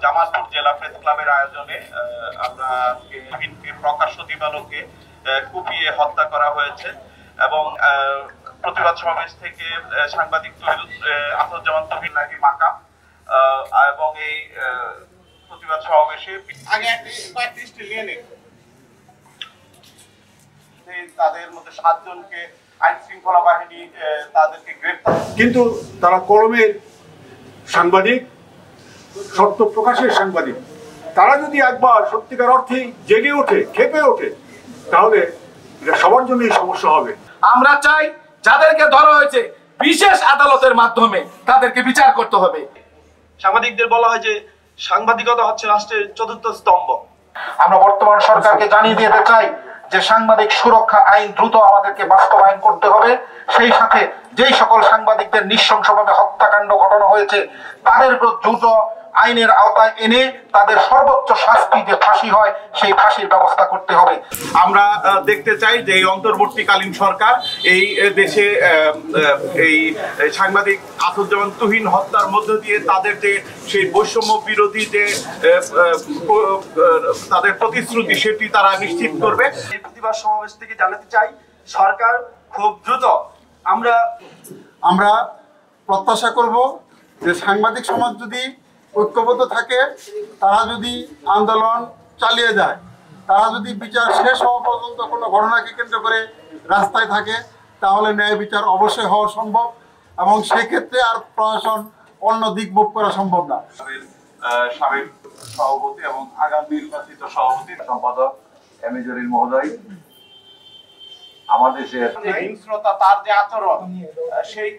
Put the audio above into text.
জামালপুর জেলা প্রেস ক্লাবের আয়োজনে আমরা তুহিনকে প্রকাশ্য দিবালোকে কুপিয়ে হত্যা করা হয়েছে এবং প্রতিবাদ সমাবেশ থেকে সাংবাদিক আসাদুজ্জামান তুহিন নাকি মাকাম এবং এই প্রতিবাদ সমাবেশে আগে কয়েকটি নিয়ে নেই তাদের মধ্যে 7 জনকে আইন শৃঙ্খলা বাহিনী তাদেরকে গ্রেফতার, কিন্তু তারা কলমের সাংবাদিক, সত্য প্রকাশের সাংবাদিক। তারা যদি একবার সত্যিকার অর্থে জেগে ওঠে, খেপে ওঠে, তাহলে এটা সবার জন্যই সমস্যা হবে। আমরা চাই যাদেরকে ধরা হয়েছে বিশেষ আদালতের মাধ্যমে তাদেরকে বিচার করতে হবে। সাংবাদিকদের বলা হয় যে সাংবাদিকতা হচ্ছে রাষ্ট্রের চতুর্থ স্তম্ভ। আমরা বর্তমান সরকারকে জানিয়ে দিতে চাই যে সাংবাদিক সুরক্ষা আইন দ্রুত আমাদেরকে বাস্তবায়ন করতে হবে। সেই সাথে যেই সকল সাংবাদিকদের নৃশংসভাবে হত্যাকাণ্ড ঘটানো হয়েছে তাদের দ্রুত আইনের আওতায় এনে তাদের সর্বোচ্চ শাস্তি যে ফাঁসি হয় সেই ফাঁসির ব্যবস্থা করতে হবে। আমরা দেখতে চাই যে এই অন্তর্বর্তীকালীন সরকার এই দেশে এই সাংবাদিক আসাদুজ্জামান তুহিন হত্যার মধ্য দিয়ে তাদের যে সেই বৈষম্য বিরোধী যে তাদের প্রতিশ্রুতি সেটি তারা নিশ্চিত করবে। এই প্রতিবাদ সমাবেশ থেকে জানাতে চাই সরকার খুব দ্রুত আমরা প্রত্যাশা করব যে সাংবাদিক সমাজ যদি ঐক্যবদ্ধ থাকে, তারা যদি আন্দোলন চালিয়ে যায়, তারা যদি বিচার শেষ হওয়া পর্যন্ত কোনো ঘটনাকে কেন্দ্র করে রাস্তায় থাকে, তাহলে ন্যায় বিচার অবশ্যই হওয়া সম্ভব এবং সেক্ষেত্রে আর প্রশাসন অন্য দিক মুখ করা সম্ভব না। সাবেক সভাপতি এবং আগামী নির্বাচিত সভাপতি সম্পাদক এম এ জলিল মহোদয়, আমাদের দেশের হিংস্রতা, তার যে আচরণ, সেই